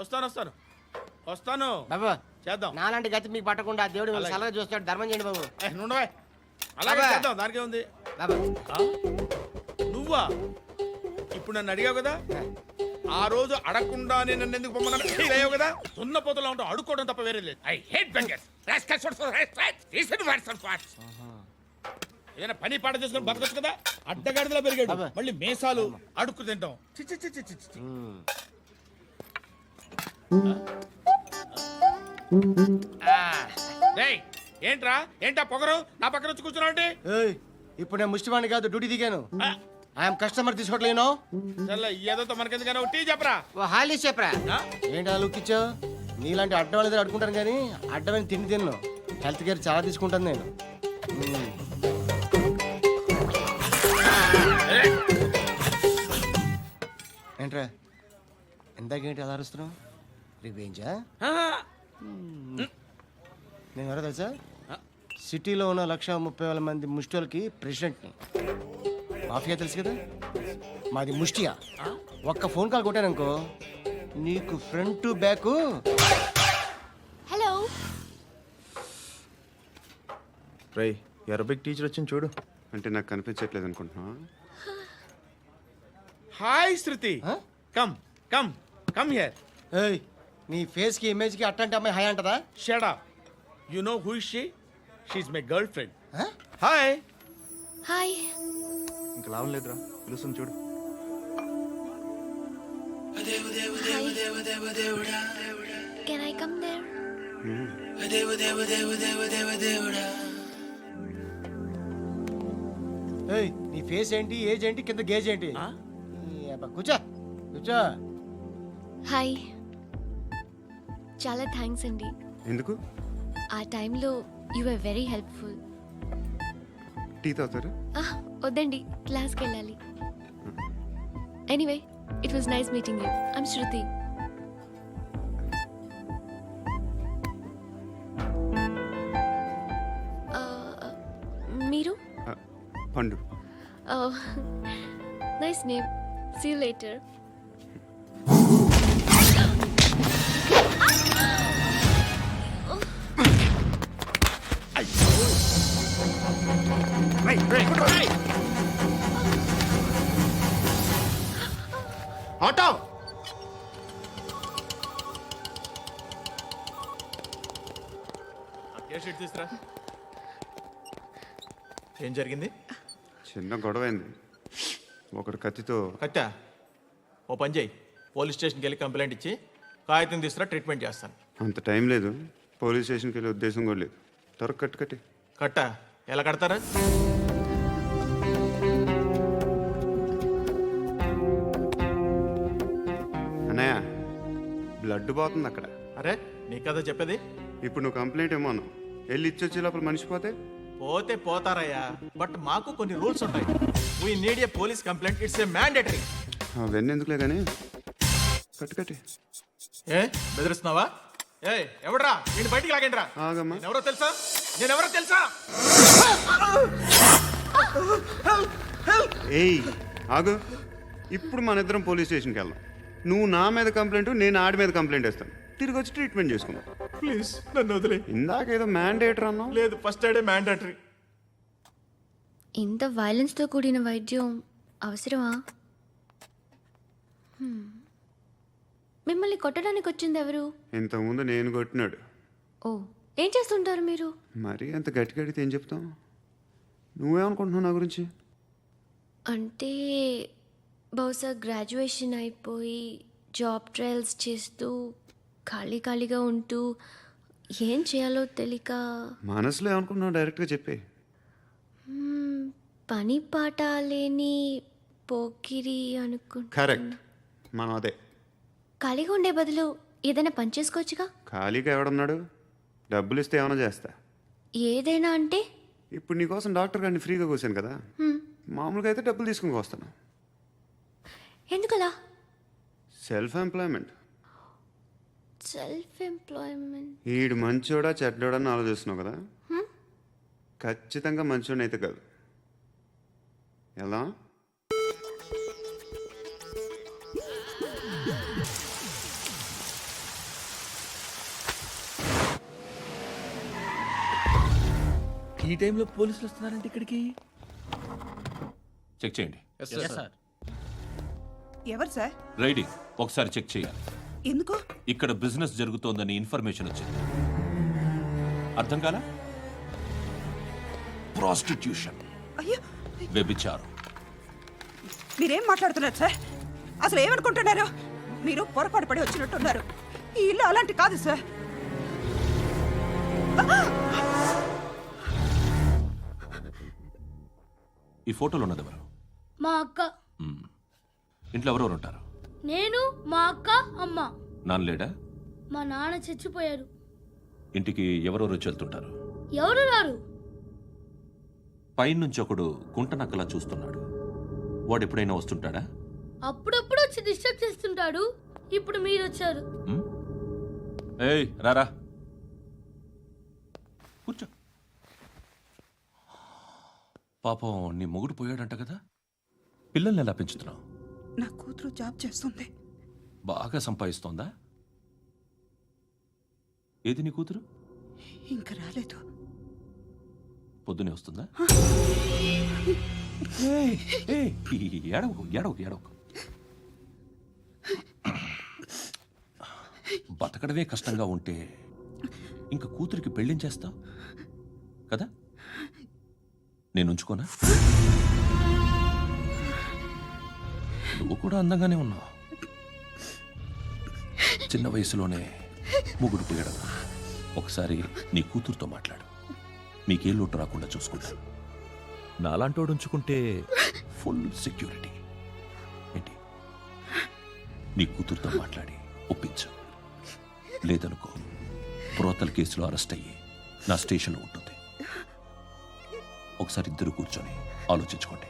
వస్తాను బాబు చేద్దాం. నాలాంటి గతి మీకు పట్టకుండా దేవుడు మిమ్మల్ని సలహా చూస్తాడు. ధర్మం చేయండి బాబు. నుండవే అలాగే బాబా. చేద్దాం, దానికే ఉంది. బాబు నువ్వా ఇప్పుడు నన్ను అడిగావు కదా, ఆ రోజు అడగకుండా నేను నన్ను ఎందుకు పొమ్మన్నా ఫీల్ అయ్యావు కదా. ఉన్న పోతలో ఉంటావు, అడుక్కోవడం తప్ప వేరే లేదు. I hate beggars. Rascals for rascals. Listen words and words. ఏదైనా పని పాట చేసుకుని బతకొచ్చు కదా. అడ్డగాడిదలో పెరిగాడు, బాబా. మళ్ళీ మేసాలు అడుక్కు తింటాం. చి చి చి చి చి చి. రేయ్, ఏంటా పొగరు నా పక్కన వచ్చి కూర్చున్నావు అంటే? ఏయ్, ఇప్పుడు నేను ముష్టివాణి కాదు, డ్యూటీ దిగాను. ఐఎమ్ కస్టమర్ తీసుకోవట్లేను. ఏదో మనకెందుకైనా టీ చెప్పరా. ఓ హాలీస్ చెప్పరా. ఆ? ఏంటి అలా లుక్ ఇచ్చావు? నీలాంటి అడ్డం వాళ్ళ దగ్గర అడుకుంటాను కానీ అడ్డమైన తిండి తిన్ను. హెల్త్ కేర్ చాలా తీసుకుంటాను నేను. ఏంట్రా ఇందాకేంటి అలా అరుస్తున్నావు? రివేంజా? నేను ఎవరో తెలుసా? సిటీలో ఉన్న 130,000 మంది ముష్టిలకి ప్రెసిడెంట్ని. మాఫియా తెలుసు కదా, మాది ముష్టియా. ఒక్క ఫోన్ కాల్ కొట్టాననుకో నీకు ఫ్రంట్ టు బ్యాక్. హలో రై అరబిక్ టీచర్ వచ్చింది చూడు. అంటే నాకు కనిపించట్లేదు అనుకుంటున్నా. Hi Shruti, come come come here. ఏయ్, నీ ఫేస్ కి ఇమేజ్ కి అట్లాంటి అమ్మాయి హాయ్ అంటదా? Shut up. You know who is she? She is my girlfriend. Hi. Hi ఇంకా లాభం లేదురా, పిలుస్తుంది చూడు. Can I come there? ఏయ్, నీ ఫేస్ ఏంటి, ఏజ్ ఏంటి, కింద గేజ్ ఏంటి? ఈ అబ్బా, కూర్చో కూర్చో. హాయ్, చాలా థ్యాంక్స్ అండి. ఎందుకు? ఆ టైంలో you are very helpful. Tea తాగుతారా? వద్దండి, క్లాస్కి వెళ్ళాలి. Anyway, it was nice meeting you. I'm Shruti. మీరు? Pandu. Nice name. See you later. Auto. తీసురా. ఏం జరిగింది? చిన్న గొడవ అయింది. ఒకడు కత్తితో. కట్టా, ఓ పని చేయి, పోలీస్ స్టేషన్కి వెళ్ళి కంప్లైంట్ ఇచ్చి కాగితం తీసుకురా, ట్రీట్మెంట్ చేస్తాను. అంత టైం లేదు, పోలీస్ స్టేషన్కి వెళ్ళే ఉద్దేశం కూడా లేదు. త్వరగా కట్టి. కట్టా ఎలా కడతారా? అన్నయ్య, బ్లడ్ పోతుంది అక్కడ. అరే నీ కదా చెప్పేది. ఇప్పుడు నువ్వు కంప్లైంట్ ఏమో అన్నావు, వెళ్ళి ఇచ్చొచ్చే లోపల మనిషి పోతే? పోతే పోతారయ్యా, బట్ మాకు కొన్ని రూల్స్ ఉంటాయి. We need a police complaint, it's a mandatory. అవన్నీ ఎందుకులే కానీ కట్టి. ఏ బెదిరిస్తున్నావా? ఏ ఎవడ్రా నేను బయటికి లాగండిరా. ఆగమ్మా. నేనెవరో తెలుసా? ఏయ్ ఆగు, ఇప్పుడు మన ఇద్దరం పోలీస్ స్టేషన్కి వెళ్దాం. నువ్వు నా మీద కంప్లైంట్, నేను ఆడి మీద కంప్లైంట్ వేస్తాను. తిరిగి వచ్చి ట్రీట్మెంట్ చేసుకుందాం. ప్లీజ్ నన్ను వదిలే. ఇందాకేదో మ్యాండేటర్ అన్నావు. లేదు, ఫస్ట్ ఎయిడే మ్యాండేటరీ. ఇంత వైలెన్స్తో కూడిన వైద్యం అవసరమా? మిమ్మల్ని కొట్టడానికి వచ్చింది ఎవరు? ఇంతకుముందు నేను కొట్టినాడు. ఓ, ఏం చేస్తుంటారు మీరు? మరీ అంత గట్టి అడిగితే ఏం చెప్తావు? నువ్వేమనుకుంటున్నావు నా గురించి? అంటే బహుశా గ్రాడ్యుయేషన్ అయిపోయి జాబ్ ట్రయల్స్ చేస్తూ ఖాళీగా ఉంటూ ఏం చేయాలో తెలియక. మనసులో ఏమనుకుంటున్నావు డైరెక్ట్గా చెప్పే. పని పాట లేని పోకిరి అనుకుంటా. కరెక్ట్, మనం అదే. ఖాళీగా ఉండే బదులు ఏదైనా పని చేసుకోవచ్చుగా. ఖాళీగా ఎవడన్నాడు? డబ్బులు ఇస్తే ఏమైనా చేస్తా. ఏదైనా అంటే? ఇప్పుడు నీకోసం డాక్టర్ గారిని ఫ్రీగా కూర్చాను కదా, మామూలుగా అయితే డబ్బులు తీసుకుని వస్తాను. ఎందుకలా? Self employment. ఈడు మంచోడా చెడ్డోడా అని ఆలోచిస్తున్నావు కదా. ఖచ్చితంగా మంచోడని అయితే కాదు. ఎలా? ఈ టైంలో పోలీసులు వస్తున్నారంటే ఇక్కడికి? చెక్ చేయండి. ఎవరు సార్? రైడీ ఒకసారి చెక్ చేయాలి. ఎందుకు? ఇక్కడ బిజినెస్ జరుగుతోందని ఇన్ఫర్మేషన్ వచ్చింది. అర్థం కాలా? ప్రాస్టిట్యూషన్, అయ్యో, వ్యభిచారం. మీరేం మాట్లాడుతున్నారు సార్? అసలు ఏమనుకుంటున్నారు? మీరు పొరపాటు పడి వచ్చినట్టున్నారు. ఈ ఇల్లు అలాంటి కాదు సార్. ఈ ఫోటోలో ఉన్నది ఎవరు? మా అక్క. మ్మ్. ఇంట్లో ఎవరెవరు ఉంటారు? నేను, మా అక్క, అమ్మ. నాన్న లేడా? మా నాన్న చచ్చిపోయారు. ఇంటికి ఎవరెవరు వచ్చి వెళ్తుంటారు? ఎవరు రారు. పైనుంచి ఒకడు గుంట నక్కలా చూస్తున్నాడు. వాడు ఎప్పుడైనా వస్తుంటాడా? అప్పుడప్పుడు వచ్చి డిస్టర్బ్ చేస్తుంటాడు. ఇప్పుడు మీరు వచ్చారు. మ్మ్? ఏయ్ రారా, కూర్చో. పాపం నీ మొగుడు పోయాడంట కదా, పిల్లల్ని ఎలా పెంచుతున్నావు? నా కూతురు జాబ్ చేస్తుంది. బాగా సంపాదిస్తోందా? ఏది నీ కూతురు? ఇంకా రాలేదు. పొద్దునే వస్తుందా? ఏయ్, ఏయ్, ఏడవకు ఏడవకు ఏడవకు. బతకడమే కష్టంగా ఉంటే ఇంకా కూతురికి పెళ్ళించేస్తావు కదా? నేను ఉంచుకోనా? నువ్వు కూడా అందంగానే ఉన్నావు. చిన్న వయసులోనే ముగుడు పోయడం. ఒకసారి నీ కూతురుతో మాట్లాడు. మీకే లోటు రాకుండా చూసుకుంటాను. నాలాంటోడు ఉంచుకుంటే ఫుల్ సెక్యూరిటీ. ఏంటి? నీ కూతురుతో మాట్లాడి ఒప్పించు. లేదనుకో, ప్రోతల్ కేసులో అరెస్ట్ అయ్యి నా స్టేషన్లో ఉంటుంది. ఒకసారి ఇద్దరు కూర్చొని ఆలోచించుకోండి.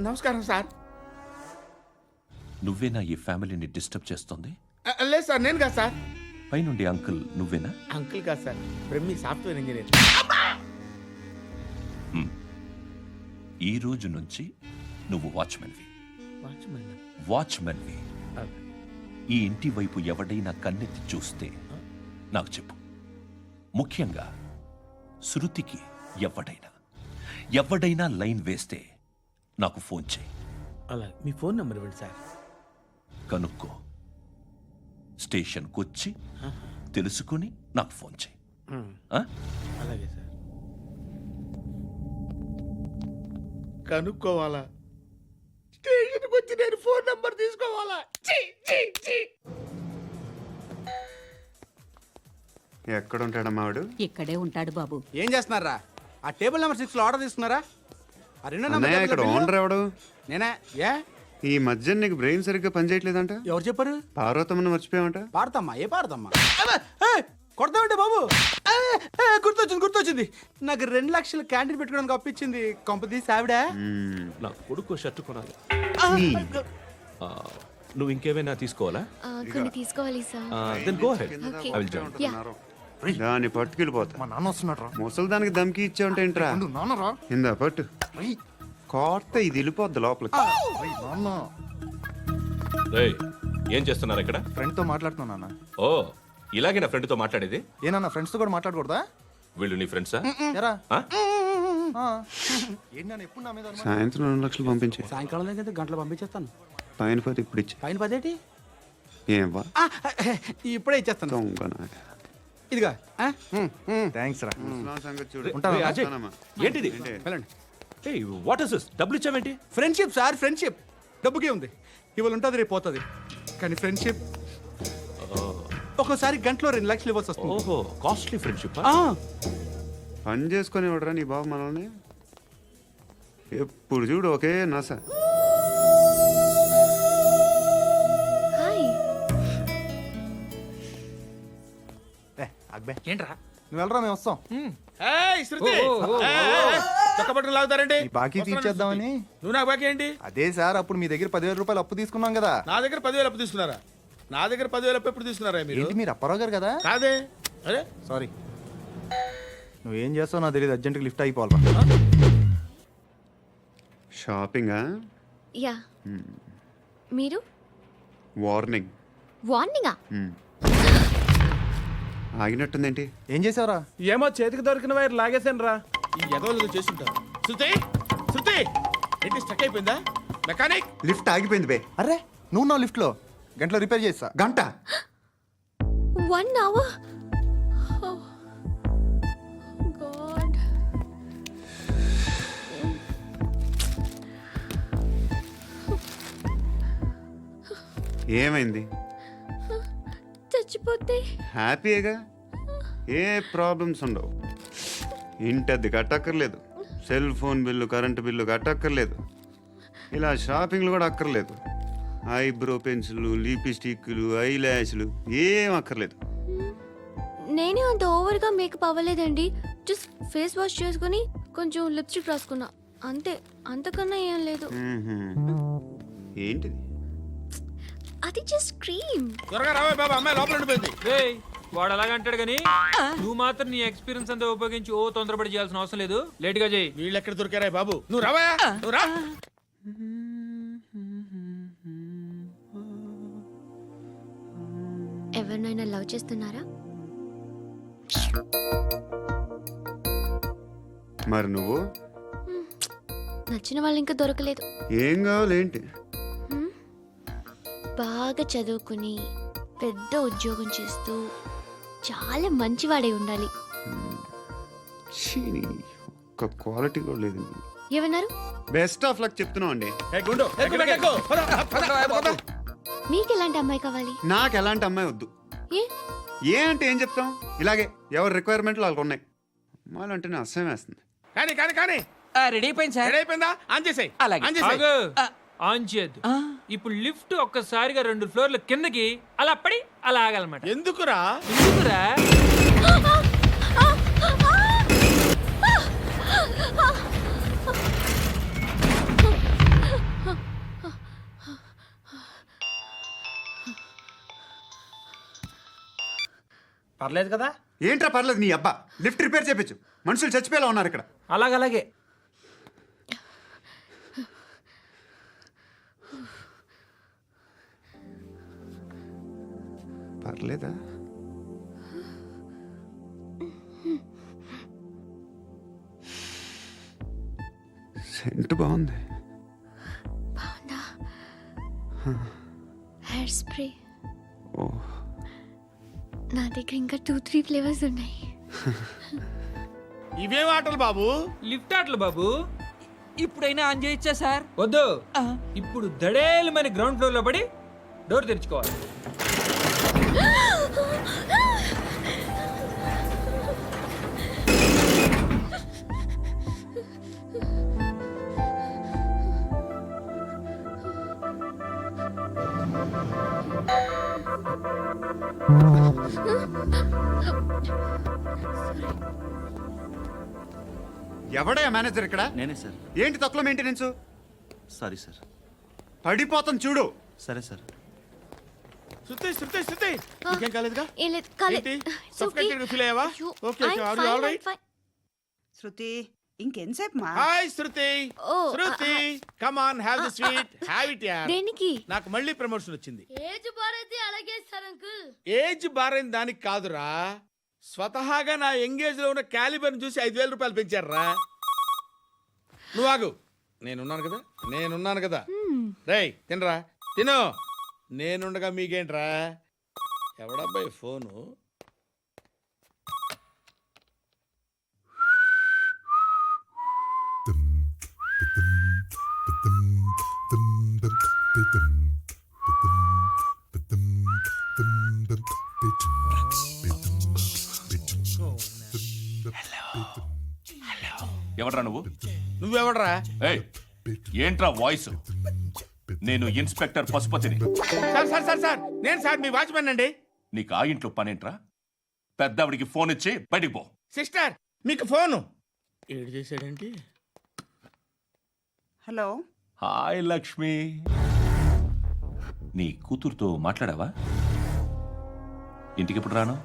నమస్కారం సార్. నువ్వేనా ఈ ఫ్యామిలీని డిస్టర్బ్ చేస్తుంది? లేదు సార్, నేను కాదు సార్. పైనుండి అంకుల్ నువ్వేనా? అంకుల్ కాదు సార్, బ్రహ్మి సాఫ్ట్వేర్ ఇంజనీర్. ఈ రోజు నుంచి నువ్వు వాచ్మెన్వి. వాచ్మెన్? వాచ్మెన్వి. ఈ ఇంటి వైపు ఎవడైనా కన్నెత్తి చూస్తే నాకు చెప్పు. ముఖ్యంగా శృతికి ఎవడైనా లైన్ వేస్తే నాకు ఫోన్ చేయి. అలా మీ ఫోన్ నెంబర్ ఇవ్వండి సార్. కనుక్కో, స్టేషన్కి వచ్చి తెలుసుకుని నాకు ఫోన్ చేయి. ఆ? అలాగే సార్. కనుక్కోవాలా? స్టేషన్కి వచ్చి నేను ఫోన్ నెంబర్ తీసుకోవాలా? ఛీ, ఛీ, ఛీ. ఎక్కడ ఉంటాడమ్మా వాడు? ఇక్కడే ఉంటాడు బాబు. ఏం చేస్తున్నారా? ఆ టేబుల్ నెంబర్ 6 లో ఆర్డర్ తీసుకున్నారా? ఆ రెండో నెంబర్ అన్నయ్య, ఇక్కడ టేబుల్ ఓనర్ ఎవడు? నేనే. ఏ ఈ మధ్య నీకు బ్రెయిన్ సరిగ్గా పనిచేయట్లేదంట. ఎవరు చెప్పారు? పార్వతమ్మను మర్చిపోయామంట. పాడతామ్మా. ఏ పాడతామ్మా? కొడతామంటే బాబు. గుర్తొచ్చింది. నాకు 2 లక్షలు క్యాంటీన్ పెట్టుకోవడానికి అప్పించింది కొంపతీసి ఆవిడ. నా కొడుకు షర్ట్ కొనాలి. నువ్వు ఇంకేమైనా తీసుకోవాలా? కొన్ని తీసుకోవాలి sir. Then go ahead. Okay. I will join. దాన్ని పట్టుకెళ్ళిపోతా. మా నాన్న వస్తున్నాడు. ముసలి దానికి దమ్కి ఇచ్చావంటే ఏంట్రా? నాన్నరా. ఇందా పట్టు. కోర్త ఇది వెళ్ళిపోద్ది లోపలికి. నాన్న రేయ్, ఏం చేస్తున్నారు ఇక్కడ? ఫ్రెండ్ తో మాట్లాడుతున్నా నాన్న. ఓ, ఇలాగే నా ఫ్రెండ్తో మాట్లాడేది? ఏనా ఫ్రెండ్స్ తో కూడా మాట్లాడకూడదా? వీళ్ళు నీ ఫ్రెండ్సా? ఎరా ఆ? ఏంటి నాన్న ఎప్పుడు నా మీద అనుమానం? సాయంత్రం 2 లక్షలు పంపించే. సాయంకాలం దగ్గర గంటలు పంపించేస్తాను. పైన పోతే ఇప్పుడు ఇచ్చే. పైన 10 ఏం వా ఇప్పుడే ఇచ్చేస్తాను. దొంగనా. ఇదిగా థ్యాంక్స్ రా. ముసలాం సంగతి చూడు. రేయ్, అజయ్, వస్తానమ్మా. ఏంటిది? వెళ్ళండి. ఏయ్, వాట్ ఇస్ దిస్? డబ్బులు ఇచ్చావేంటి? Friendship sir, friendship. డబ్బుకే ఉంది. ఇవాళ ఉంటుంది, రేపు పోతుంది. కానీ ఫ్రెండ్షిప్ ఒక్కోసారి గంటలో 2 లక్షలు ఇవ్వాల్సి వస్తుంది. ఓహో, కాస్ట్లీ ఫ్రెండ్షిప్. పని చేసుకొని ఇవ్వడరా నీ బాబు మనల్ని. ఎప్పుడు చూడు ఒకే నస. హాయ్. అక్బే ఏంట్రా? నువ్వు వెళ్ళరా, మేము వస్తాం. ఏయ్, శృతి! ఏయ్, చొక్కా పట్టుకుని లాగుతారేంటి? ఈ బాకీ తీర్చేద్దామని. నువ్వు నాకు బాకీ ఏంటి? అదే సార్, అప్పుడు మీ దగ్గర 10,000 రూపాయలు అప్పు తీసుకున్నాం కదా. నా దగ్గర 10,000 అప్పు తీసుకున్నారా? నా దగ్గర 10,000 అప్పు ఎప్పుడు తీసుకున్నారా మీరు? ఏంటి మీరు అప్పారావు గారు కదా? కాదే. అరే, సారీ. నువ్వేం చేస్తావు నాకు తెలియదు, అర్జెంట్గా లిఫ్ట్ అయిపోవాలి. షాపింగా? యా మీరు వార్నింగ్. వార్నింగా? ఆగినట్టుందేంటి? ఏం చేసావురా? ఏమో చేతికి దొరికిన వైర్ లాగేసాను రా. ఈ ఎదవలు చేస్తుంటారు. శృతి శృతి ఏంటి స్టక్ అయిపోయిందా? మెకానిక్ లిఫ్ట్ ఆగిపోయింది బే. అరే నువ్వు నా లిఫ్ట్ లో గంటలో రిపేర్ చేస్తా. గంట 1 hour? Oh, God. ఏమైంది? చచ్చిపోతే హ్యాపీగా, ఏ ప్రాబ్లమ్స్ ఉండవు. ఇంటద్ది కట్టక్కర్లేదు, cell phone bill, current bill కట్టక్కర్లేదు, ఇలా షాపింగ్లు కూడా అక్కర్లేదు. ఐబ్రో పెన్సిల్, లిప్స్టిక్లు, ఐ ల్యాష్లు ఏం అక్కర్లేదు. నేనే అంత ఓవర్గా మేకప్ అవ్వలేదండి. జస్ట్ ఫేస్ వాష్ చేసుకుని కొంచెం లిప్స్టిక్ రాసుకున్నా అంతే. అంతకన్నా ఏం లేదు. ఏంటిది? అది జస్ట్ క్రీమ్. త్వరగా రావే బాబా, అమ్మాయి లోపల ఉండిపోయింది. వాడు అలాగంటాడు కానీ నువ్వు మాత్రం నీ ఎక్స్పీరియన్స్ అంతా ఉపయోగించి ఓ తొందరపడి చేయాల్సిన అవసరం లేదు. లేట్ గా చేయి. వీళ్ళు ఎక్కడ దొరికారా బాబు? నువ్వు రావా, నువ్వు రా. ఎవరినైనా లవ్ చేస్తున్నారా? మరి నువ్వు? నచ్చిన వాళ్ళు ఇంకా దొరకలేదు. ఏం కావాలి ఏంటి? బాగా చదువుకుని పెద్ద ఉద్యోగం చేస్తూ చాలా మంచివాడై ఉండాలి. ఒక్క క్వాలిటీ కూడా లేదు. ఏమన్నారు? బెస్ట్ ఆఫ్ లక్ చెప్తున్నావు అండి. ఏ గుండు, ఎక్కు, ఎక్కు. పద, పద, పద. మీకు ఎలాంటి అమ్మాయి కావాలి? నాకు ఎలాంటి అమ్మాయి వద్దు. ఏ ఏ అంటే ఏం చెప్తాం, ఇలాగే ఎవరి రిక్వైర్మెంట్లు వాళ్ళకు ఉన్నాయి. అమ్మాయిలు అంటేనే అసహ్యం వేస్తుంది. కానీ కానీ కానీ రెడీ అయిపోయింది సార్. రెడీ అయిపోయిందా? ఆన్ చేసేయ్. ఆన్ చేసేయ్. ఆన్ చేయద్దు. ఇప్పుడు లిఫ్ట్ ఒక్కసారిగా 2 ఫ్లోర్ల కిందకి అలా పడి అలా ఆగాలన్నమాట. ఎందుకురా? ఎందుకురా? పర్లేదు కదా? ఏంట్రా పర్లేదు నీ అబ్బా. లిఫ్ట్ రిపేర్ చేయించు, మనుషులు చచ్చిపోయేలా ఉన్నారు ఇక్కడ. అలాగే పర్లేదా? సెంట్ బాగుంది. బాగుందా? Hair spray. ఓ, నా దగ్గర ఇంకా 2-3 ఫ్లేవర్స్ ఉన్నాయి. ఇవేం ఆటలు బాబు? లిఫ్ట్ ఆటలు బాబు. ఇప్పుడైనా ఆన్ చేయొచ్చా సార్? వద్దు. ఇప్పుడు దడేలమైన గ్రౌండ్ ఫ్లోర్ లో పడి డోర్ తెరుచుకోవాలి. ఎవడయ్యా మేనేజర్ ఇక్కడ? నేనే సార్. ఏంటి తక్కువ మెయింటెనెన్స్? Sorry sir. పడిపోతాం చూడు. సరే సార్. శృతి శృతి శృతి, నీకేం కాలేదుగా? ఏం లేదు, కాలేదు. ఏంటి? It's okay. Suffocated గా feel అయ్యావా? అయ్యో, Okay, okay. I'm Are you fine, all right? I'm fine. శృతి ఇంకెంతసేపు మా? Hi Shruti. Oh, Shruti, come on, have the sweet. Have it yeah. దేనికి? నాకు మళ్ళీ ప్రమోషన్ వచ్చింది. ఏజ్ బారైతే అలాగే సార్ అంకుల్. ఏజ్ బారైన దానికి కాదురా, స్వతహాగా నా ఎంగేజ్ లో ఉన్న క్యాలిబర్ చూసి 5,000 రూపాయలు పెంచారా. నువ్వు ఆగు, నేనున్నాను కదా. రేయ్ తినరా, తిను. నేనుండగా మీకేంట్రా? ఎవడబ్బాయి ఫోను? ఎవడ్రా నువ్వు? నువ్వెవడరా? ఏయ్, ఏంట్రా వాయిస్? నేను ఇన్స్పెక్టర్ పశుపతిని. సార్ సార్ సార్ సార్, నేను సార్ మీ వాచ్మెన్ అండి. నీకు ఆ ఇంట్లో పనేంట్రా? పెద్దవిడికి ఫోన్ ఇచ్చి బయటికి పో. సిస్టర్, మీకు ఫోను. ఏడు చేశాడేంటి? హలో. హాయ్ లక్ష్మి. నీ కూతురుతో మాట్లాడావా? ఇంటికి ఎప్పుడు రాను?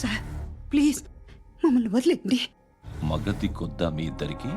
సార్ ప్లీజ్ మమ్మల్ని వదిలేండి. మగతి కొద్దా మీ ఇద్దరికి?